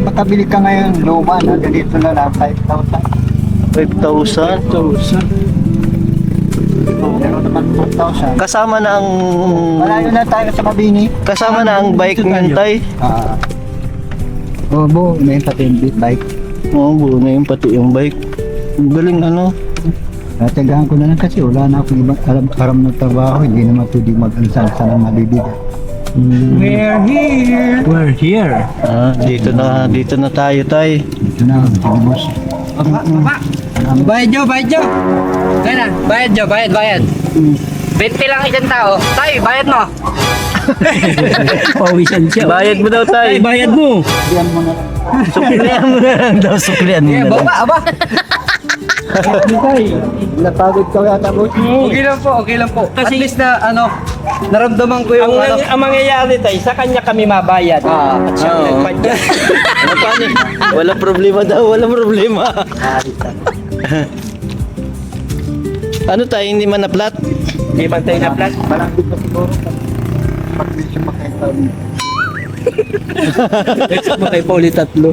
makabili ka ngayon luma na ganito na lang 5,000. 5,000. Meron naman 4,000. Kasama na ang Malayo na tayo sa Mabini. kasama na ang bike niyan tay. Buo na yung patindi bike. Oo, buo na yung pati yung bike. Ang galing ano. Natagahan ko na lang kasi wala na akong ibang aram ng trabaho. Hindi naman pwede mag-alsa ng mabibig. We're here. Dito na tayo tay. Ito na, tinubos. Bayad nyo. Kaya na, bayad. 20 lang isang tao. Tay, bayad mo. Pawisan siya. Bayad mo daw tay. Ay, bayad mo. Diyan mo na lang. Suklian mo na lang daw. Suklian mo na lang. Aba. Napagod ka yata boss. Okay lang po. At least na naramdaman ko yung Ang mangyayari tayo, sa kanya kami mabayad. At siya Oo. nagpadyak. Ano pa ni? Wala problema daw. Wala problema. Ano tayo, hindi man na-flat? Hindi man tayo na-flat. Malambot na siguro. Pag medyo makita. Makay pa ulit tatlo.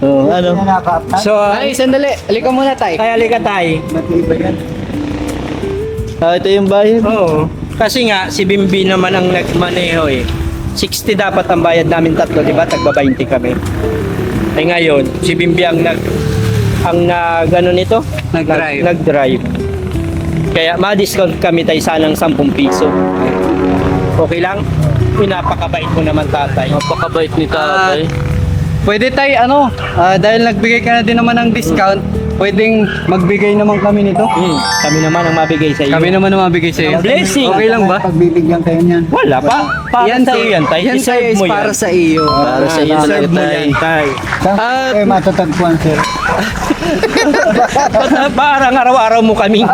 Oh, ano? So, Ay, sandali. Halika muna tayo. kaya liga tayo. Matibay yan. Ito yung bayad. Oo. Kasi nga, si Bimbi naman ang nagmaneho eh. 60 dapat ang bayad namin tatlo, di ba? Tagba 20 kami. Ay ngayon, si Bimbi ang ano nito? Nag-drive. Nag-drive. Kaya ma-discount kami tayo sanang 10 piso. Okay lang? Pinapakabait mo naman tatay. Napakabait ni tatay. Pwede tayo dahil nagbigay ka na din naman ng discount, pwedeng magbigay naman kami nito. Kami naman ang mabigay sa iyo. Kami naman ang mabigay sa iyo. Ang blessing. Okay lang ba? Pagbibigyan kayo niyan. Wala pa. Para sa iyo yan, tay. Yan sa'yo Deserve is mo para yan. sa iyo. Para sa iyo Deserve talaga, mo tay. yan, tay. Saan At- kayo matatagpuan, sir? Parang araw-araw mo kaming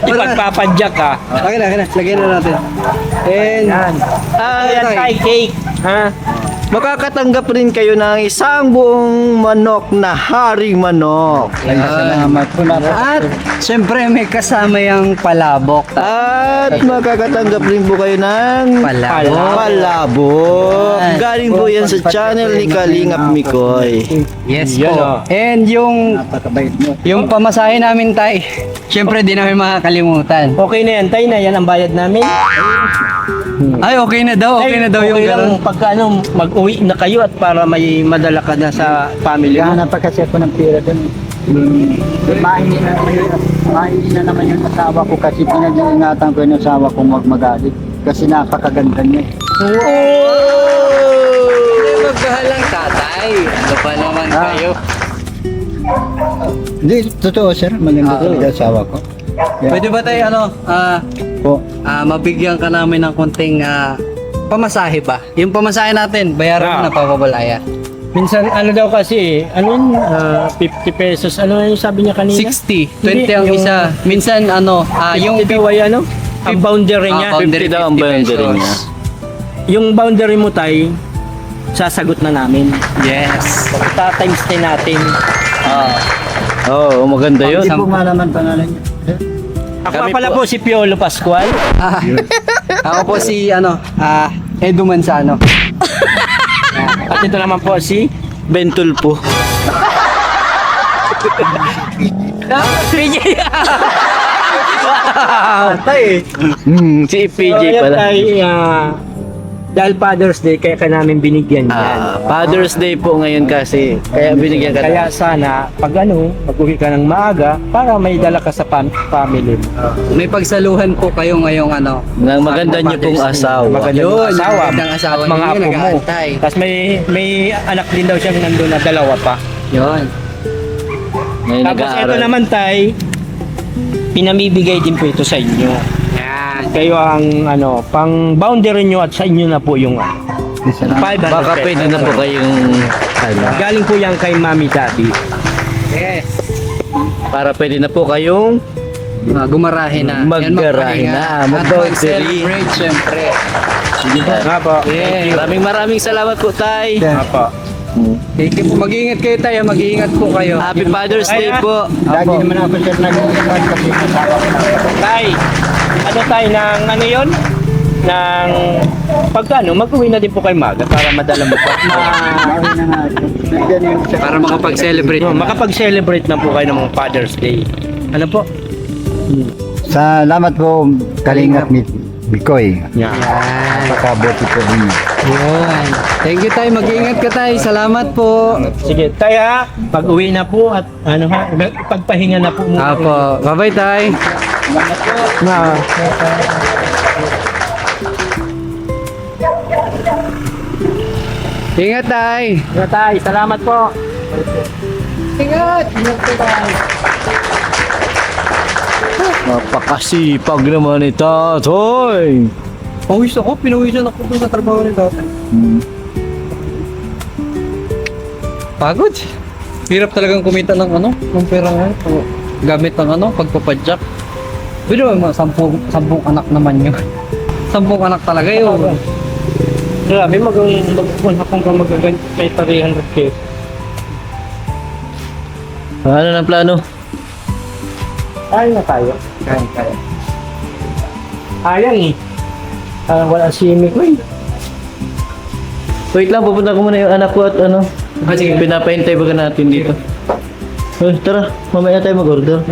ipagpapadyak ka. Okay na. Lagyan na natin. And, Yan. Yan, tay. tay, cake. Ha? Makakatanggap rin kayo ng isang buong manok na haring manok. Salamat po na. At, syempre may kasama yung palabok. At makakatanggap rin po kayo ng Palabok. palabok. Yan. Galing po yan sa channel ni Kalingap Mikoy. Yes Yan, po. oh. And Napakabait mo. yung pamasahe namin tay, syempre di namin makakalimutan. Okay na yan, tay na. Yan ang bayad namin. Ay, okay na daw yung okay lang ganun. pagka mag-uwi na kayo at para may madala ka na sa family mo. Gahanap pa kasi ako ng pera doon. Mahingi na naman yung asawa ko kasi pinag-iingatan ko yung asawa kong huwag magalit. Kasi napakaganda niya. Magkahalang tatay. Ano ba naman kayo? Hindi, totoo sir. Maganda talaga asawa ko. Yeah. Pwede ba tayo Po. mabigyan ka namin ng konting pamasahe ba? Yung pamasahe natin, bayaran mo na papabalaya. Minsan ano daw kasi, ano yun, 50 pesos, ano yung sabi niya kanina? 60, 20 Hindi, ang yung- isa. Minsan yung Yung daw ay ano? Ang boundary niya. 50 daw ang 50 boundary pesos. niya. Yung boundary mo tay, sasagot na namin. Yes. Times 10 natin. Oo, maganda yun. Hindi po malaman pangalan niya. Sir? Ako Kami pala po si Piolo Pascual. Ako po si Edu Manzano. At ito naman po si Bentul po. PJ. Si PJ pala. Dahil Father's Day, kaya ka namin binigyan yan. Father's Day po ngayon kasi. Kaya binigyan ka Kaya sana, pag mag-uwi ka ng maaga, para may dala ka sa family. May pagsaluhan po kayo ngayong ng maganda niyo pong asawa. Maganda Yun, yung asawa. magandang asawa at mga ninyo, apo mo. nag-aantay. Tapos may anak din daw siyang nandun na dalawa pa. Yun. Ngayon Tapos ito nag-aaral. naman tay, pinamibigay din po ito sa inyo. Yan. Kayo ang pang boundary nyo at sa inyo na po yung Isa na. 500 Baka pwede na po kayong Galing po yan kay Mami Daddy. Yes. para pwede na po kayong Gumarahe na. Maggarahe Yan, na, magpahinga. At mag-boundary. mag-celebrate, syempre. Nga po. Yeah. maraming salamat po tay. Sir, Nga po. Thank you po. Mag-iingat kayo tayo. Mag-iingat po kayo. Happy Father's Day Ay, po. lagi naman ako sir nag-iingat kasi asawa ko na. Tay, tay ng yon? Ng mag-uwi na din po kay Maga para madala mo pa. Bawi na nga. Bigyan yung isa. Para makapag-celebrate. Makapag-celebrate na po kayo ng Father's Day. Ano po? Salamat po, Kalingap Mikoy. Yan. Napakabuti po ninyo. Yun. Thank you tayo. Mag-iingat ka tayo. Salamat po. Sige, tayo pag-uwi na po at pagpahinga na po muna. Apo. Bye-bye tayo. Na. Ingat tayo. Sige, tay, salamat po. Ingat. Ingat po tayo. Napakasipag naman ni Tatoy. Pawis ako. Pinawisan ako doon sa trabaho ni tatay. Pagod. Hirap talagang kumita ng ng pera nga. O, gamit ng pagpapadyak. Pero mga 10 anak naman yun. 10 anak talaga yun. Grabe, mag-hapon ka magaganit kay 300 pesos. Ano ng plano? Kaya na tayo. Kaya. Ayang eh. Wala si Miko eh. Wait lang, pupunta ko muna yung anak ko at ano. Sige. Pinapahintay ba natin dito? Tara, mamaya tayo mag-order.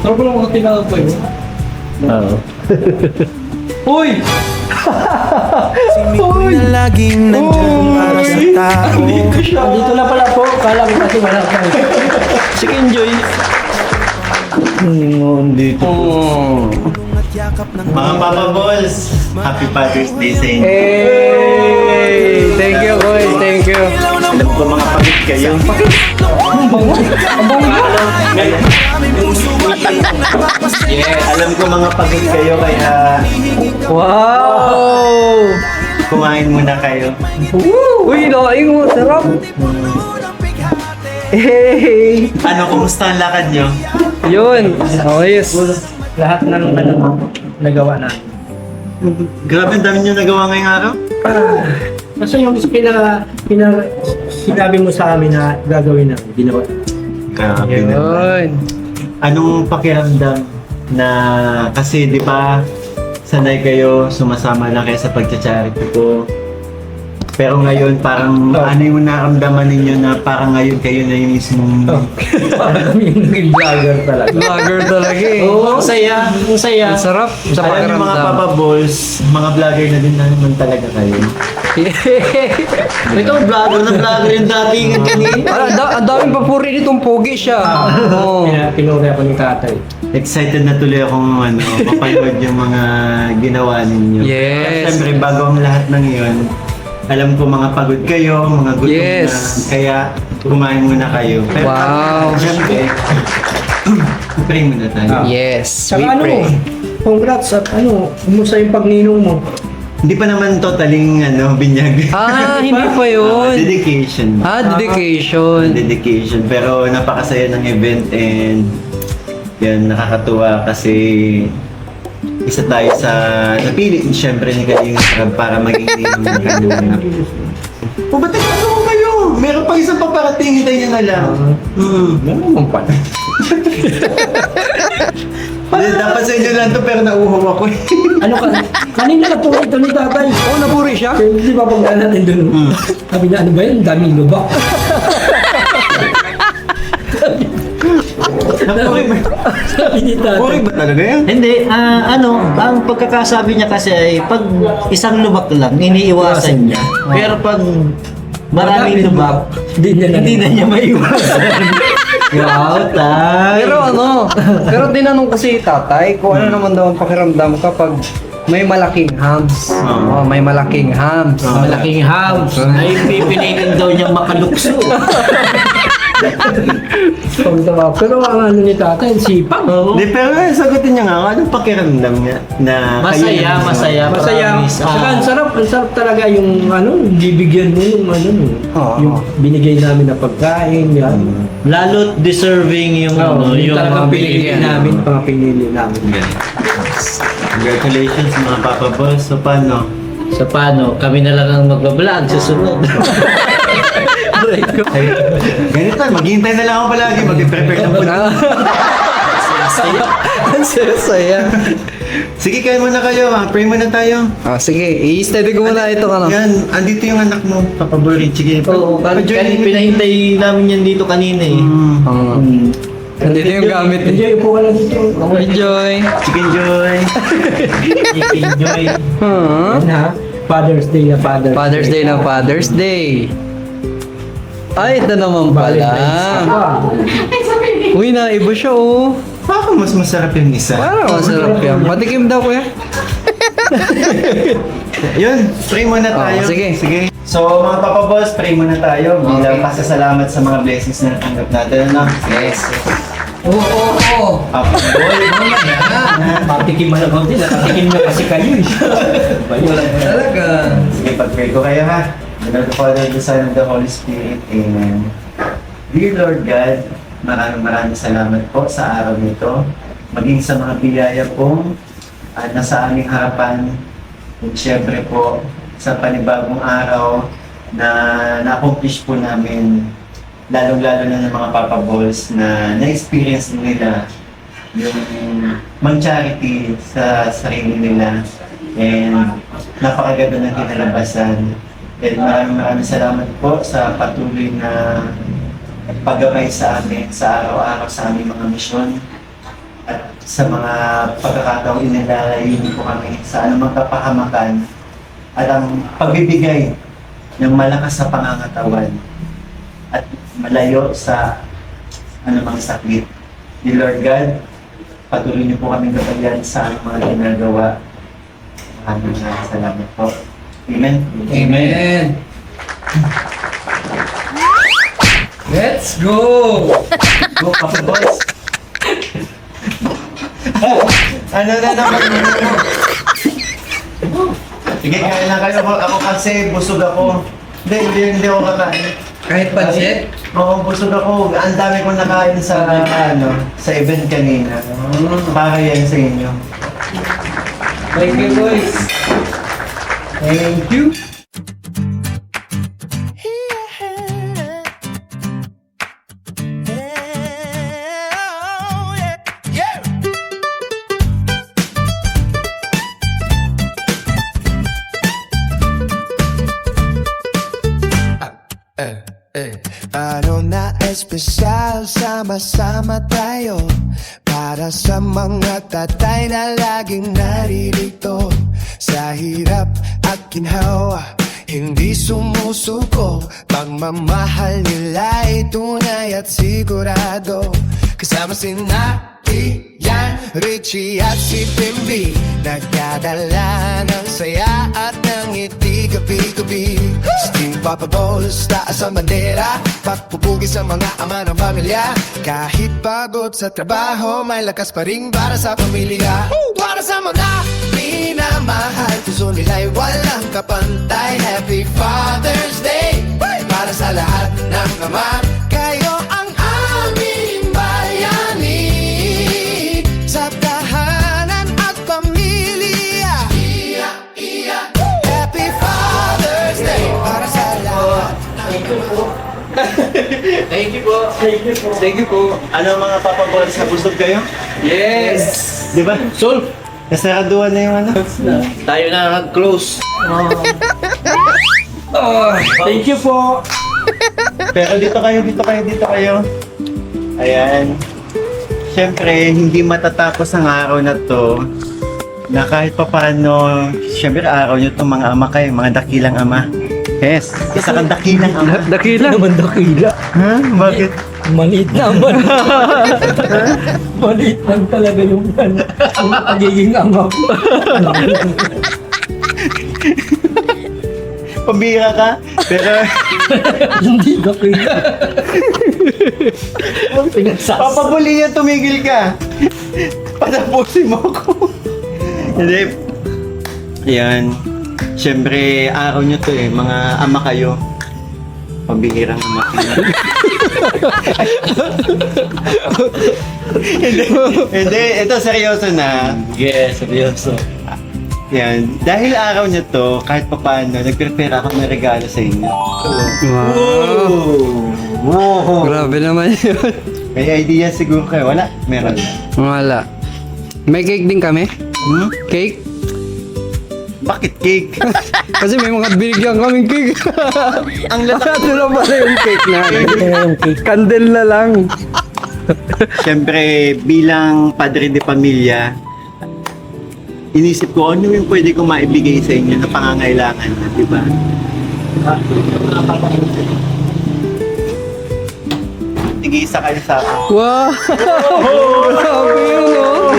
Pero lang ako tinawag ko eh. Oo. Uy! Uy! Na laging nandyan para sa tao. Dito na pala po. Kala ko kasi wala pa. Sige, enjoy. Dito. At yakap ng Mga Papa Balls, Happy Father's Day sa inyo. Hey! Thank you, boys. Thank you. Alam ko mga pagit kayo. Yeah, alam ko mga pagit kayo kaya Wow! kumain muna kayo. Uy, laing mo. Sarap. Hey! Ano, kumusta ang lakad nyo? Yun. Ayos. Lahat ng nagawa na. Grabe, ang dami nyo nagawa ngayong araw. Kasi yung sinabi mo sa amin na gagawin na, ginawa. Grabe na. Yun. Anong pakiramdam na kasi di ba sanay kayo, sumasama lang kayo sa pagcha-charity ko. Pero ngayon parang ano yung naramdaman ninyo na parang ngayon kayo na yung mismong Parang kami yung naging vlogger talaga. Vlogger talaga eh. Oo, ang saya, ang saya. Ang sarap sa Alam niyo mga pakiramdam. Papa Balls, mga vlogger na din naman talaga kayo. Ito, vlogger na vlogger yung dating kanina. Ang daming papuri nitong pogi siya. Oo. Pinuri ako ng tatay. Excited na tuloy akong mapanood yung mga ginawa ninyo. Yes. Siyempre, bago ang lahat ng iyon, alam ko mga pagod kayo, mga gutom Yes. na, kaya kumain muna kayo. Pero, Wow. siyempre, pray muna tayo. Yes, we Saka pray. congrats at kumusta yung pagninong mo? Hindi pa naman totaling binyag. Ah, hindi pa yun. Dedication. Dedication. Dedication. Pero napakasaya ng event and yan, nakakatuwa kasi isa tayo sa napili siyempre ni Kalinga Prab para maging ninong ng Kalingap. O ba't nagpasok kayo? Meron pa isang paparating, hintayin nyo na lang. Ano pala? Dapat sa inyo lang to pero nauuhaw ako eh. Ano ka? Kanina na po ito ni tatay. Oh, napuri siya? Di ba pag natin doon? Sabi na ano ba yun? Daming lubak. Sabi ni Puri tatay. ba talaga yan? Hindi, ang pagkakasabi niya kasi ay pag isang lubak lang, iniiwasan niya. Pero pag maraming lubak, hindi na niya maiwasan. Wow, tay! Pero tinanong ko si tatay kung ano naman daw ang pakiramdam kapag may malaking hams. Oh, may malaking hams. Malaking house ay pipilitin daw niyang makalukso. Pero ang ano ni tatay, sipag. Di, pero sagutin niya nga, anong pakiramdam niya na kayo Masaya. Masaya. Promise. Saka ang sarap talaga yung bibigyan mo yung Oo. yung binigay namin na pagkain, yan. Lalo't deserving yung yung talagang mga pinili binigyan. namin, mga pinili namin. Congratulations mga Papa Balls. So paano? So paano, kami na lang ang magbablog susunod. Ay, ganito, maghihintay na lang ako palagi, mag-prepare ng food. Ang saya. Sige, kain muna kayo, pray muna tayo. Ah, sige, i-steady ko muna ito ka Yan, andito yung anak mo, Papa Borit. Sige, Oo, pa-join. pinahintay namin yan dito kanina eh. Nandito yung gamit eh. Enjoy po ka lang dito. Enjoy. Chicken Joy. Enjoy. Huh? Yan ha, Father's Day na Father's Father's Day na Father's Day. Ay, ito naman pala. Uy, naiba siya oh. Baka mas masarap yung isa. Parang masarap yan. Patikim daw kuya. Yun, pray muna tayo. sige. So, mga Papa Boss, pray muna tayo. Bilang pasasalamat sa mga blessings na natanggap natin. Ano? Yes. Oo. Papa Boy, Patikim mo na konti, nakatikim na kasi kayo eh. Talaga. sige, pag-pray ko kayo ha. In the name of the Father, the Son, and the Holy Spirit. Amen. Dear Lord God, maraming salamat po sa araw nito. Maging sa mga biyaya po nasa aming harapan. At syempre po, sa panibagong araw na na-accomplish po namin lalong-lalo na ng mga Papa Balls na na-experience nila yung mag-charity sa sarili nila. And napakaganda ng kinalabasan. And maraming salamat po sa patuloy na paggabay sa amin sa araw-araw sa aming mga misyon. At sa mga pagkakataong inilalayo niyo po kami sa anumang kapahamakan at ang pagbibigay ng malakas sa pangangatawan at malayo sa anumang sakit. Ni Lord God, patuloy niyo po kami gabayan sa aming mga ginagawa. Maraming salamat po. Amen. Amen. Let's go! Go, Papa Boss! Ano na naman? Sige, kain na kayo. Ako kasi busog ako. Hindi ako kakain. Kahit budget? Oo, busog ako. Ang dami kong nakain sa sa event kanina. Para yan sa inyo. Thank you, boys. Thank you. Ano na espesyal, sama-sama tayo para sa mga tatay na laging naririto sa hirap at ginhawa. Hindi sumusuko, pagmamahal nila'y tunay at sigurado. Kasama si Nati, Yan, Richie at si Bimbi, nagdadala ng saya at ng ngiti gabi-gabi. Steam Papa Balls, taas ang bandera, pagpupugi sa mga ama ng pamilya. Kahit pagod sa trabaho, may lakas pa rin para sa pamilya. Para sa mga minamahal, puso nila'y walang kapantay. Happy Father's Day para sa lahat ng ama. Kayo ang aming bayani sa tahanan at pamilya. Happy Father's Day para sa lahat. Thank you po. Thank you po. Ano mga Papa Balls, nabusog kayo? Yes! Di ba? Sol! Nasaraduan na yung ano? Tayo na nag-close. Oh, thank you po. Pero dito kayo. Ayan. Siyempre, hindi matatapos ang araw na to na kahit pa paano, siyempre araw nyo itong mga ama kayo, mga dakilang ama. Yes, isa kang dakilang ama. Dakila. Naman dakila. Ha? Bakit? Maliit naman. Maliit lang talaga yung pagiging ama ko. Pambira ka? Pero, Hindi dakila. Pinagsas. papabuli yan, tumigil ka. Patapusin mo ako. Hindi. Ayan. Siyempre, araw nyo to eh. Mga ama kayo. Pambihirang ama. Hindi, ito seryoso na. Yes, seryoso. Yan. Dahil araw nyo to, kahit pa paano, nag-prepare ako ng regalo sa inyo. Wow. Grabe naman yun. May idea siguro kayo. Wala? Meron. Wala. May cake din kami? Hmm? Cake? Bakit cake? Kasi may mga binigyan kaming cake. Ang lahat na pala yung cake na. Candle na lang. Siyempre, bilang padre de pamilya, inisip ko ano yung pwede ko maibigay sa inyo na pangangailangan na, di ba? Tig-isa kayo sa akin. Wow! Grabe yun, oh.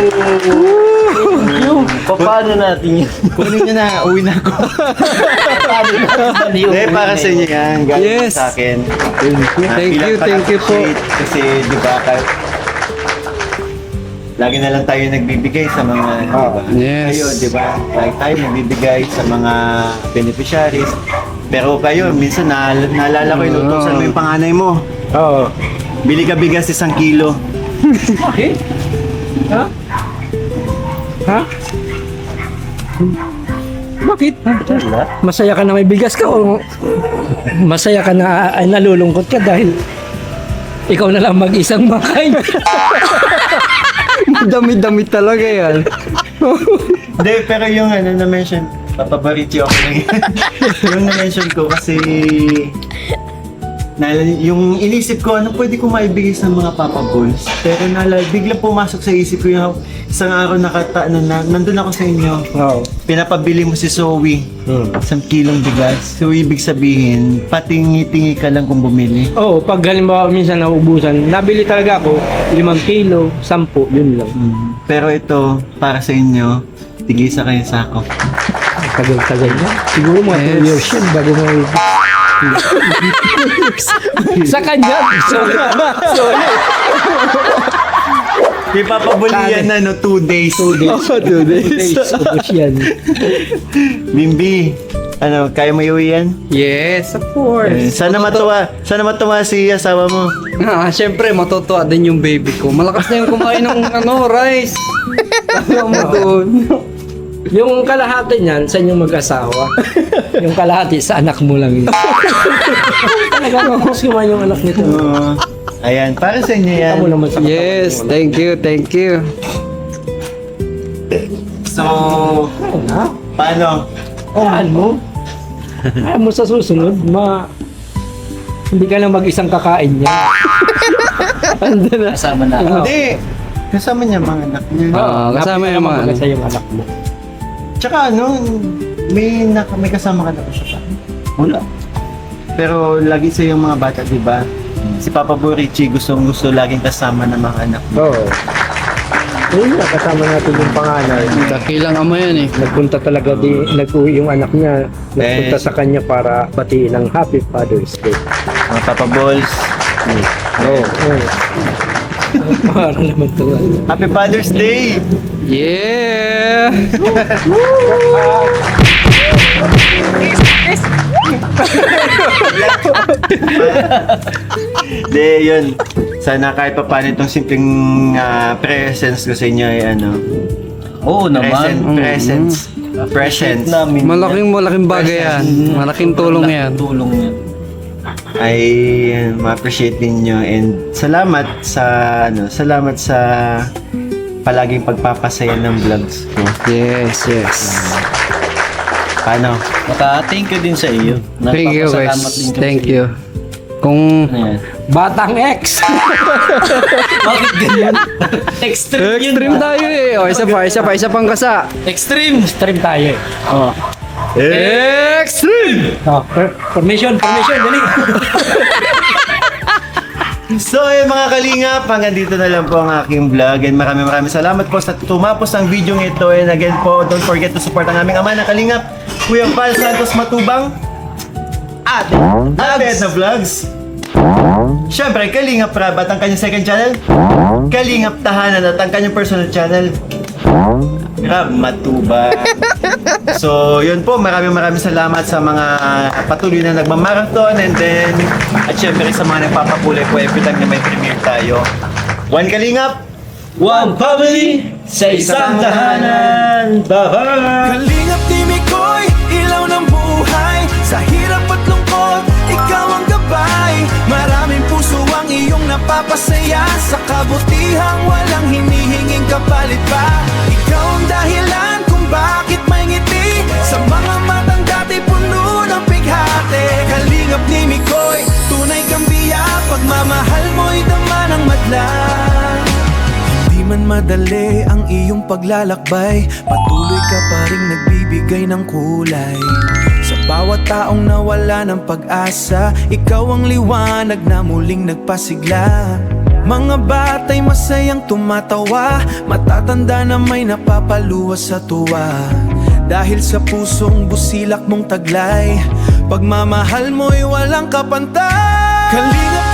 Paano natin yun? Kunin nyo na, uwi na ako. Hindi, para sa inyo yan. Galing Yes. sa akin. Thank you po. Kasi, di ba, lagi na lang tayo nagbibigay sa mga, di ba? Yes. Kayo, di ba? Lagi tayo nagbibigay sa mga beneficiaries. Pero kayo, minsan naalala ko yung utusan mo yung panganay mo. Oo. Bili ka bigas 1 kilo. Bakit? Ha? Ha? Bakit? Masaya ka na may bigas ka o masaya ka na ay nalulungkot ka dahil ikaw na lang mag-isang makay. Dami-dami talaga yan. Hindi, pero yung na-mention, papabariti ako lang yan. Yung na-mention ko kasi yung inisip ko, ano pwede ko maibigay sa mga Papa Balls? Pero biglang pumasok sa isip ko yung isang araw nandun ako sa inyo. Oo. Pinapabili mo si Zoe, 1 kilong bigas. So, ibig sabihin, patingi-tingi ka lang kung bumili. Oo, pag halimbawa minsan naubusan, nabili talaga ako 5 kilo, 10, yun lang. Pero ito, para sa inyo, tigisa kayo sa ako. Tagal-tagal niya. Siguro mga 2 years yun bago mo sa kanya. Ipapabuli yan 2 days. 2 days. 2 days. Ubus yan. Bimbi, kaya mo iuwi yan? Yes, of course. Sana matuwa si asawa mo. Siyempre, matutuwa din yung baby ko. Malakas na yung kumain ng rice. Tama mo doon. Yung kalahati niyan, sa inyong mag-asawa. Yung kalahati, sa anak mo lang yun. Talagang gusto man yung anak nito. Ayan, para sa inyo yan. Ako naman sa Yes, thank you, thank you. So, paano? Ano? Ayaw mo sa susunod, hindi ka lang mag-isang kakain niya. Kasama na. Hindi. Kasama niya mga anak niya. Kasama yung mga Sa yung anak mo. Tsaka may kasama ka na ba siya pa? Wala. Pero lagi sa yung mga bata, di ba? Si Papa Borichi gusto laging kasama ng mga anak mo. Oo. Yun na, kasama natin yung panganay. Dakilang ama yan eh. Nagpunta talaga nag-uwi yung anak niya. Nagpunta sa kanya para batiin ng Happy Father's Day. Mga Papa Balls. Oo. Para naman ito. Happy Father's Day! Yeah! Hindi, yun. Sana kahit pa paano itong simpleng presence ko sa inyo ay Oo naman. presence Namin. Malaking bagay yan. Malaking tulong yan. Tulong yan. ay ma-appreciate ninyo and salamat sa palaging pagpapasaya ng vlogs ko. Yes, yes. Paano? Thank you din sa iyo. Thank you guys. Nagpapasalamat din kami Thank sa iyo. you. Kung Ayan. Batang X! Bakit ganyan? Extreme yun. extreme tayo eh. O, isa pang kasa. Extreme. Stream tayo eh. Oh. Extreme! Oh, formation, dali. So mga kalingap, hanggang dito na lang po ang aking vlog and maraming salamat po sa tumapos ng video ito and again po, don't forget to support ang aming ama na kalingap, Kuya Val Santos Matubang at Abed na Vlogs. Siyempre, Kalingap Rab at ang kanyang second channel, Kalingap Tahanan at ang kanyang personal channel, Rab Matubang. So, yun po, maraming salamat sa mga patuloy na nagmamarathon and then, at syempre sa mga nagpapapulay po every time na may premiere tayo. One Kalingap, One family sa isang tahanan. Bye-bye! Kalingap Timmy ko'y ilaw ng buhay. Sa hirap at lungkot, ikaw ang gabay. Maraming puso ang iyong napapasaya. Sa kabutihang walang hinihinging kapalit pa. Ikaw ang dahilan kung bakit may ngiti. Sa mga matang dati puno ng pighati. Kalingap Timmy ko'y tunay kang biya. Pagmamahal mo'y dama ng madla. Di man madali ang iyong paglalakbay, patuloy ka pa rin nagbibigay ng kulay. Sa bawat taong nawala ng pag-asa, ikaw ang liwanag na muling nagpasigla. Mga bata'y masayang tumatawa, matatanda na may napapaluwas sa tuwa. Dahil sa pusong busilak mong taglay, pagmamahal mo'y walang kapantay. Kalingap